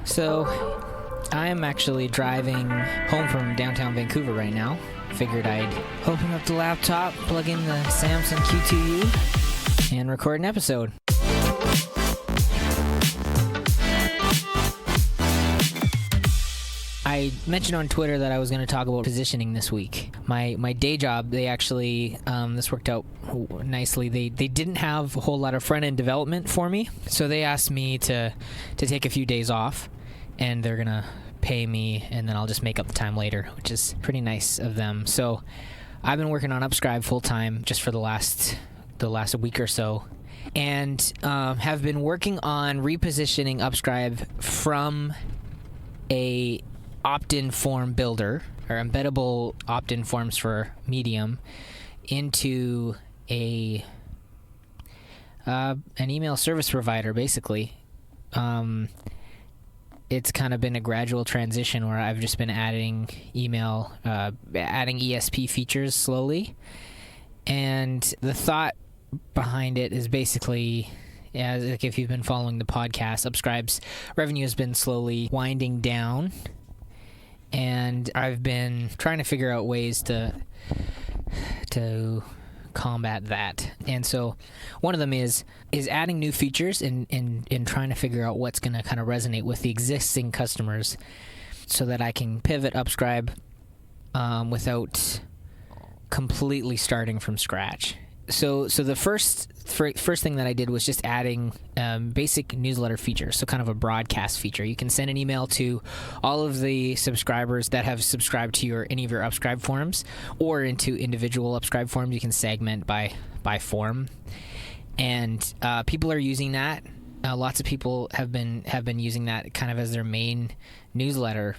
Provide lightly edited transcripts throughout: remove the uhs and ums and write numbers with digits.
So, I'm actually driving home from downtown Vancouver right now. Figured I'd open up the laptop, plug in the Samsung Q2U, and record an episode. I mentioned on Twitter that I was going to talk about positioning this week. My day job, they actually, this worked out nicely. They didn't have a whole lot of front-end development for me, so they asked me to take a few days off, and they're going to pay me, and then I'll just make up the time later, which is pretty nice of them. So I've been working on Upscribe full-time just for the last week or so, and have been working on repositioning Upscribe from a opt-in form builder, or embeddable opt-in forms for Medium, into an email service provider, basically. It's kind of been a gradual transition where I've just been adding adding ESP features slowly. And the thought behind it is basically, like if you've been following the podcast, Upscribe's revenue has been slowly winding down. And I've been trying to figure out ways to combat that. And so one of them is adding new features and trying to figure out what's going to kind of resonate with the existing customers so that I can pivot Upscribe without completely starting from scratch. So the first thing that I did was just adding basic newsletter features, so kind of a broadcast feature. You can send an email to all of the subscribers that have subscribed to any of your Upscribe forums, or into individual Upscribe forums. You can segment by form, and people are using that. Lots of people have been using that kind of as their main newsletter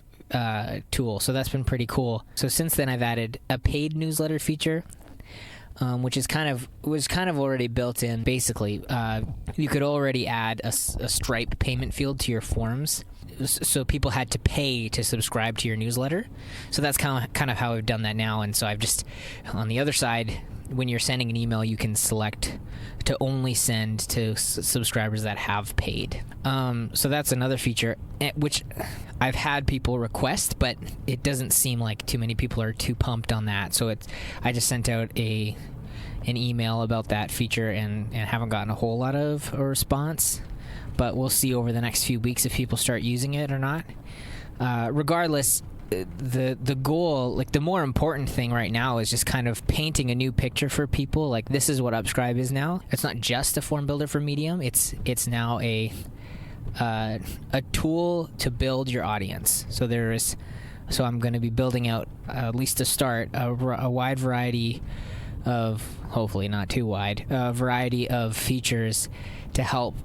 tool. So that's been pretty cool. So since then, I've added a paid newsletter feature, which was kind of already built in. Basically, you could already add a Stripe payment field to your forms, so people had to pay to subscribe to your newsletter. So that's kind of how I've done that now. And so I've just, on the other side, when you're sending an email, you can select to only send to subscribers that have paid. So that's another feature, which I've had people request, but it doesn't seem like too many people are too pumped on that. So I just sent out an email about that feature and haven't gotten a whole lot of a response. But we'll see over the next few weeks if people start using it or not. Regardless, the goal, like the more important thing right now, is just kind of painting a new picture for people. Like, this is what Upscribe is now. It's not just a form builder for Medium. It's now a tool to build your audience. So I'm going to be building out, at least to start, a wide variety of, hopefully not too wide, variety of features to help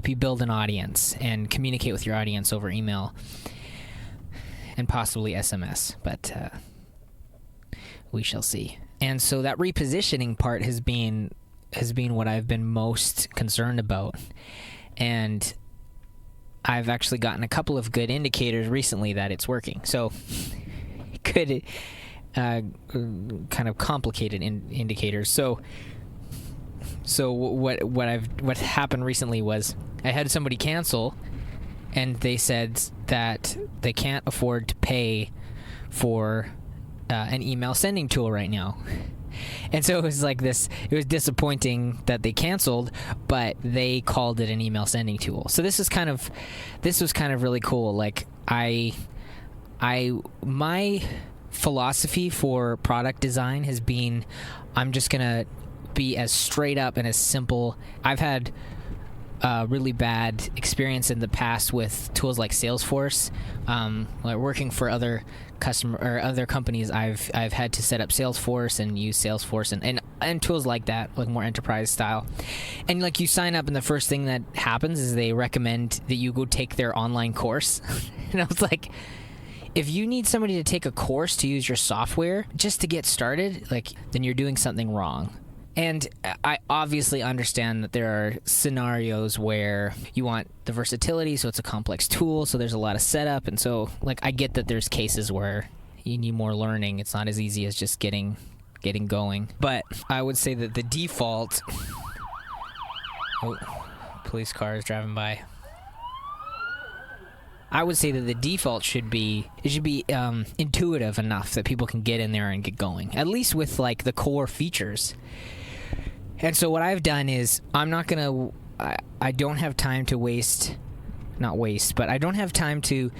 you build an audience and communicate with your audience over email and possibly SMS, but we shall see. And so that repositioning part has been what I've been most concerned about. And I've actually gotten a couple of good indicators recently that it's working. So good, kind of complicated indicators. So what happened recently was I had somebody cancel, and they said that they can't afford to pay for an email sending tool right now. And so it was like this, it was disappointing that they canceled, but they called it an email sending tool. So this was kind of really cool. Like my philosophy for product design has been, I'm just going to be as straight up and as simple. I've had really bad experience in the past with tools like Salesforce. Like working for other companies, I've had to set up Salesforce and use Salesforce and tools like that, like more enterprise style. And like, you sign up, and the first thing that happens is they recommend that you go take their online course. And I was like, if you need somebody to take a course to use your software just to get started, like, then you're doing something wrong. And I obviously understand that there are scenarios where you want the versatility, so it's a complex tool, so there's a lot of setup, and so, like, I get that there's cases where you need more learning. It's not as easy as just getting going. But I would say that the default... Oh, police car is driving by. I would say that the default should be intuitive enough that people can get in there and get going, at least with like the core features. And so what I've done is I don't have time to I don't have time to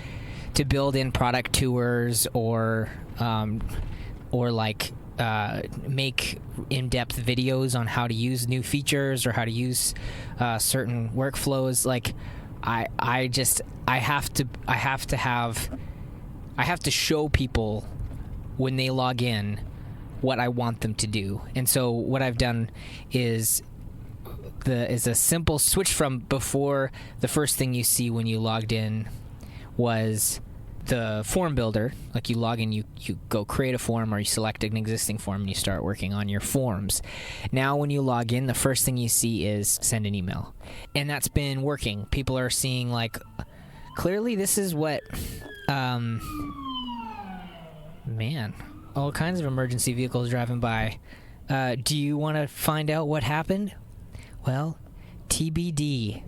build in product tours or make in-depth videos on how to use new features or how to use certain workflows. Like I have to show people when they log in what I want them to do. And so what I've done is a simple switch from before. The first thing you see when you logged in was the form builder. Like you log in, you go create a form, or you select an existing form and you start working on your forms. Now when you log in, the first thing you see is send an email. And that's been working. People are seeing like, clearly this is what all kinds of emergency vehicles driving by. Do you want to find out what happened? Well, TBD.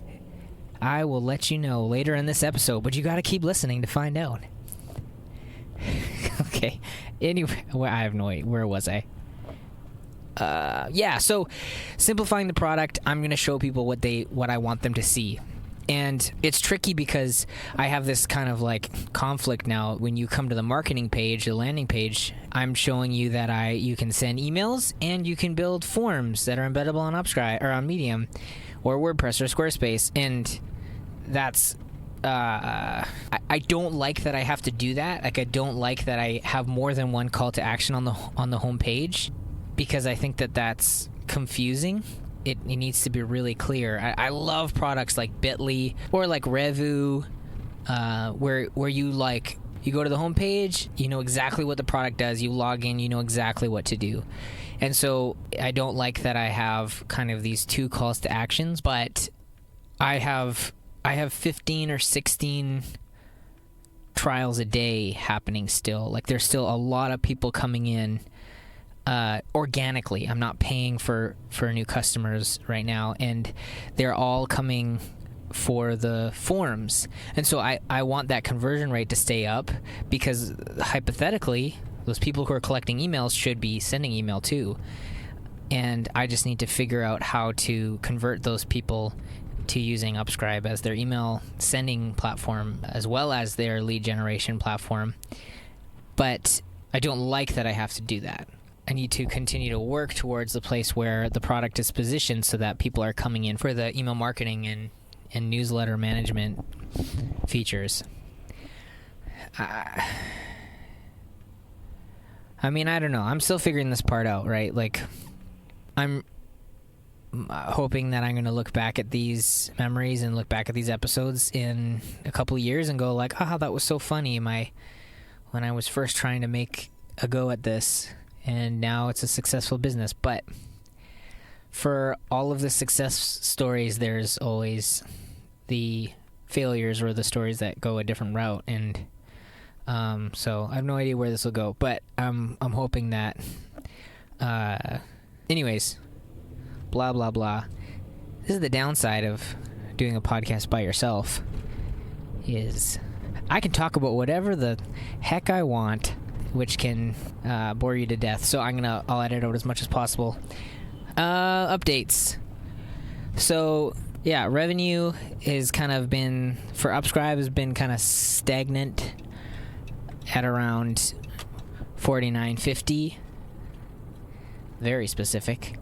I will let you know later in this episode, but you got to keep listening to find out. Okay. Anyway, I have no idea. Where was I? So simplifying the product, I'm going to show people what I want them to see. And it's tricky because I have this kind of like conflict now. When you come to the marketing page, the landing page, I'm showing you that you can send emails and you can build forms that are embeddable on Upscribe or on Medium or WordPress or Squarespace. And that's I don't like that I have to do that. Like I don't like that I have more than one call to action on the home page, because I think that that's confusing. It needs to be really clear. I love products like Bitly or like Revu, where you go to the homepage, you know exactly what the product does. You log in, you know exactly what to do. And so I don't like that I have kind of these two calls to actions, but I have 15 or 16 trials a day happening still. Like there's still a lot of people coming in organically. I'm not paying for new customers right now, and they're all coming for the forms. And so I want that conversion rate to stay up, because hypothetically those people who are collecting emails should be sending email too. And I just need to figure out how to convert those people to using Upscribe as their email sending platform as well as their lead generation platform. But I don't like that I have to do that. I need to continue to work towards the place where the product is positioned so that people are coming in for the email marketing and newsletter management features. I mean, I don't know. I'm still figuring this part out, right? Like, I'm hoping that I'm going to look back at these memories and look back at these episodes in a couple of years and go like, that was so funny when I was first trying to make a go at this. And now it's a successful business. But for all of the success stories, there's always the failures or the stories that go a different route. And so I have no idea where this will go. But I'm hoping that... anyways, blah, blah, blah. This is the downside of doing a podcast by yourself, is I can talk about whatever the heck I want, which can bore you to death. So I'll edit out as much as possible. Updates. So yeah, revenue is kind of been, for Upscribe, has been kind of stagnant at around $49.50. Very specific.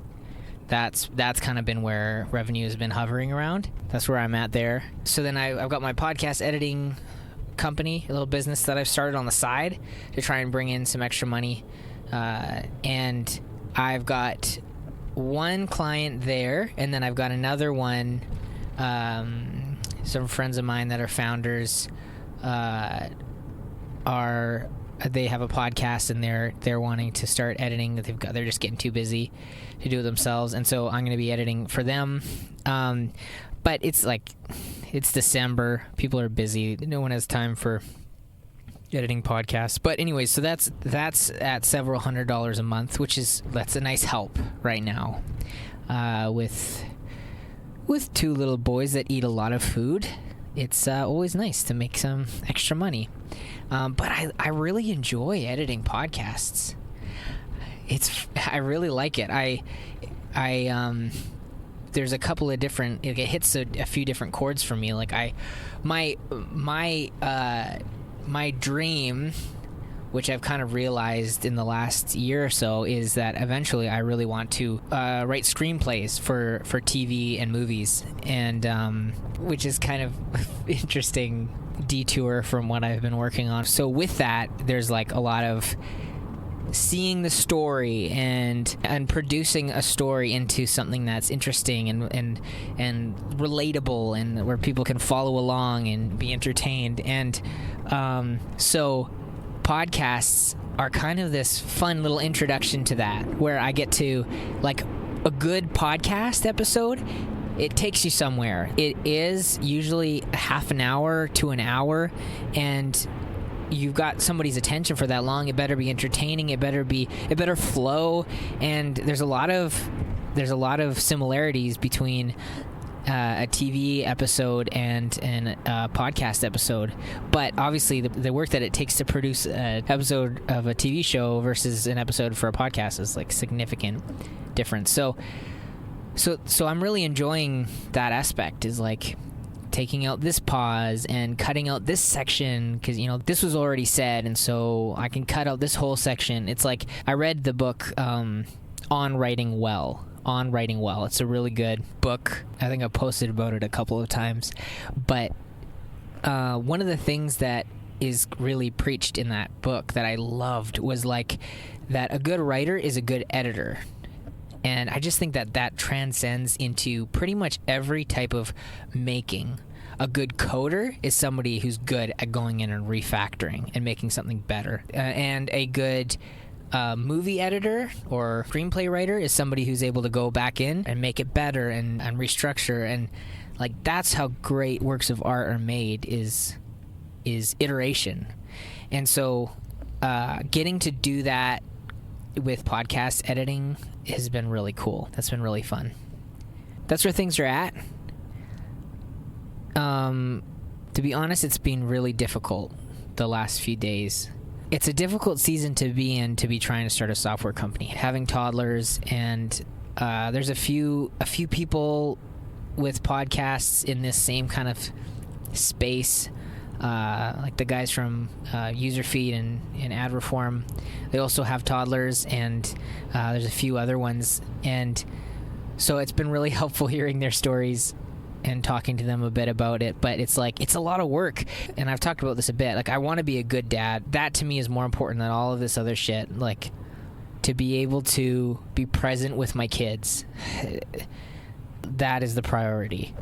That's kind of been where revenue has been hovering around. That's where I'm at there. So then I've got my podcast editing company, a little business that I've started on the side to try and bring in some extra money. And I've got one client there, and then I've got another one. Some friends of mine that are founders they have a podcast, and they're wanting to start editing. They're just getting too busy to do it themselves, and so I'm going to be editing for them. But it's December. People are busy. No one has time for editing podcasts. But anyways, so that's at several $100s a month, that's a nice help right now. With two little boys that eat a lot of food, it's always nice to make some extra money. But I really enjoy editing podcasts. I really like it. There's a couple of different, it hits a few different chords for me. Like my dream, which I've kind of realized in the last year or so, is that eventually I really want to write screenplays for TV and movies, and which is kind of interesting detour from what I've been working on. So with that, there's like a lot of seeing the story and producing a story into something that's interesting and relatable, and where people can follow along and be entertained. And so podcasts are kind of this fun little introduction to that, where I get to, like, a good podcast episode, it takes you somewhere. It is usually a half an hour to an hour, and you've got somebody's attention for that long. It better be entertaining. It better flow. And there's a lot of similarities between a TV episode and a podcast episode. But obviously the work that it takes to produce an episode of a TV show versus an episode for a podcast is like significant difference. So I'm really enjoying that aspect, is like taking out this pause and cutting out this section, because, you know, this was already said, and so I can cut out this whole section. It's like, I read the book On Writing Well. It's a really good book. I think I've posted about it a couple of times. But one of the things that is really preached in that book that I loved was like that a good writer is a good editor. And I just think that transcends into pretty much every type of making. A good coder is somebody who's good at going in and refactoring and making something better. And a good movie editor or screenplay writer is somebody who's able to go back in and make it better and restructure. And like, that's how great works of art are made, is iteration. And so getting to do that with podcast editing has been really cool. That's been really fun. That's where things are at. To be honest, it's been really difficult the last few days. It's a difficult season to be in, to be trying to start a software company, having toddlers, and there's a few people with podcasts in this same kind of space, like the guys from Userfeed and Ad Reform. They also have toddlers, and there's a few other ones, and so it's been really helpful hearing their stories and talking to them a bit about it. But it's like, it's a lot of work, and I've talked about this a bit. Like, I want to be a good dad. That to me is more important than all of this other shit. Like, to be able to be present with my kids, that is the priority.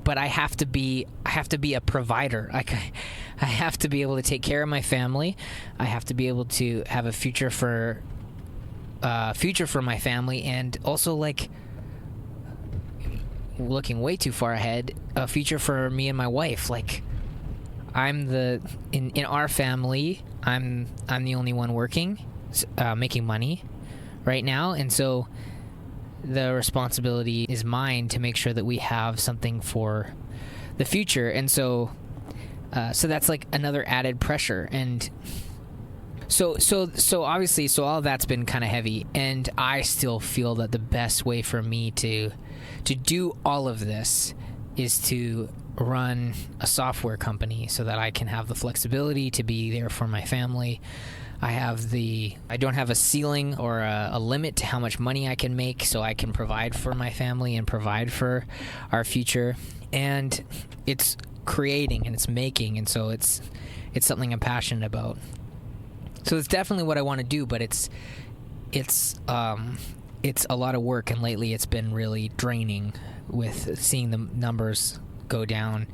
But I have to be a provider. Like, I have to be able to take care of my family. I have to be able to have a future for my family, and also, like, looking way too far ahead, a future for me and my wife. Like, in our family, I'm the only one working, making money right now, and so the responsibility is mine to make sure that we have something for the future. And so that's like another added pressure. And so obviously, so all of that's been kind of heavy, and I still feel that the best way for me to do all of this is to run a software company, so that I can have the flexibility to be there for my family. I don't have a ceiling or a limit to how much money I can make, so I can provide for my family and provide for our future. And it's creating and it's making, and so it's something I'm passionate about. So it's definitely what I want to do, but it's a lot of work, and lately it's been really draining with seeing the numbers go down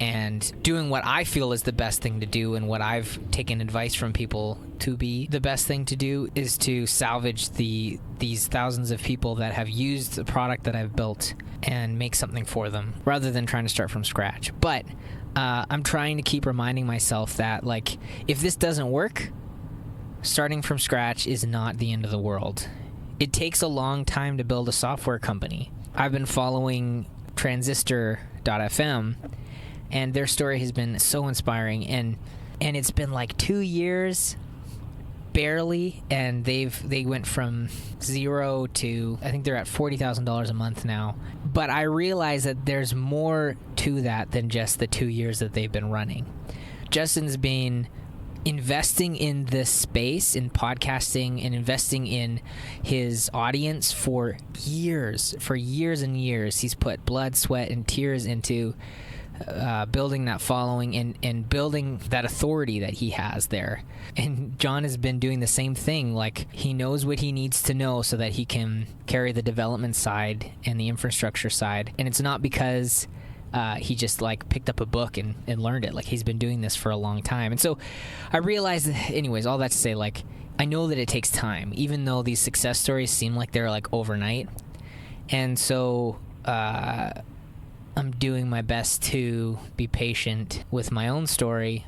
and doing what I feel is the best thing to do, and what I've taken advice from people to be the best thing to do is to salvage these thousands of people that have used the product that I've built and make something for them, rather than trying to start from scratch. But I'm trying to keep reminding myself that, like, if this doesn't work, starting from scratch is not the end of the world. It takes a long time to build a software company. I've been following Transistor.fm, and their story has been so inspiring, and it's been like 2 years barely, and they went from 0 to, I think they're at $40,000 a month now. But I realize that there's more to that than just the 2 years that they've been running. Justin's been investing in this space, in podcasting, and investing in his audience for years and years. He's put blood, sweat, and tears into building that following and building that authority that he has there. And John has been doing the same thing. Like, he knows what he needs to know so that he can carry the development side and the infrastructure side. And it's not because he just like picked up a book and learned it. Like, he's been doing this for a long time. And so I realized that, anyways, all that to say, like, I know that it takes time, even though these success stories seem like they're like overnight. And so I'm doing my best to be patient with my own story,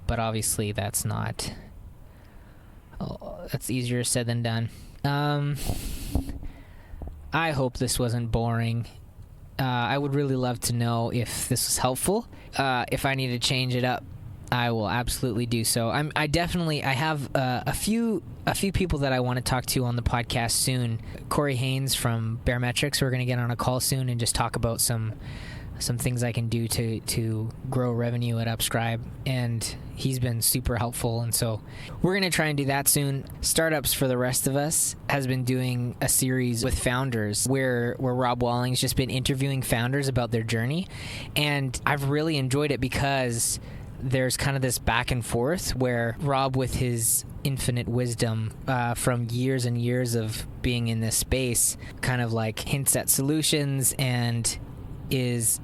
but obviously that's easier said than done. I hope this wasn't boring. I would really love to know if this was helpful. If I need to change it up, I will absolutely do so. I have a few people that I want to talk to on the podcast soon. Corey Haynes from Barometrics, we're going to get on a call soon and just talk about some things I can do to grow revenue at Upscribe, and he's been super helpful, and so we're going to try and do that soon. Startups for the Rest of Us has been doing a series with founders where Rob Walling's just been interviewing founders about their journey, and I've really enjoyed it because there's kind of this back and forth where Rob, with his infinite wisdom from years and years of being in this space, kind of like hints at solutions and is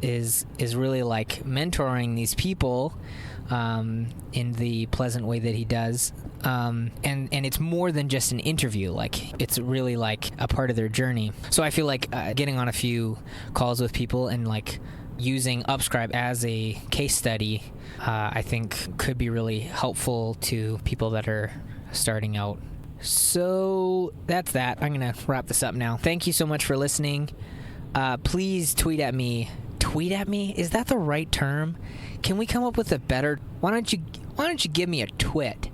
really like mentoring these people in the pleasant way that he does, and it's more than just an interview. Like, it's really like a part of their journey. So I feel like getting on a few calls with people and like using Upscribe as a case study, I think could be really helpful to people that are starting out. So that's that. I'm gonna wrap this up now. Thank you so much for listening. Please tweet at me. Tweet at me? Is that the right term? Can we come up with a better? Why don't you give me a twit?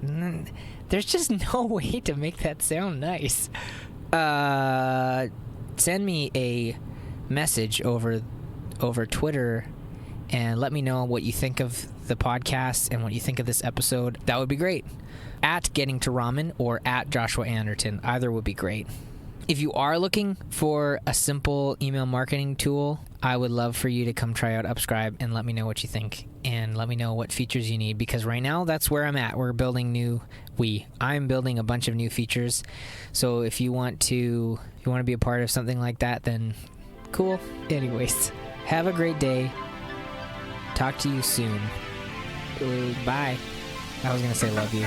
There's just no way to make that sound nice. Send me a message over Twitter and let me know what you think of the podcast and what you think of this episode. That would be great. At Getting to Ramen or at Joshua Anderton. Either would be great. If you are looking for a simple email marketing tool, I would love for you to come try out Upscribe and let me know what you think and let me know what features you need, because right now that's where I'm at. I'm building a bunch of new features. So if you want to be a part of something like that, then cool. Anyways, have a great day. Talk to you soon. Bye. I was going to say love you.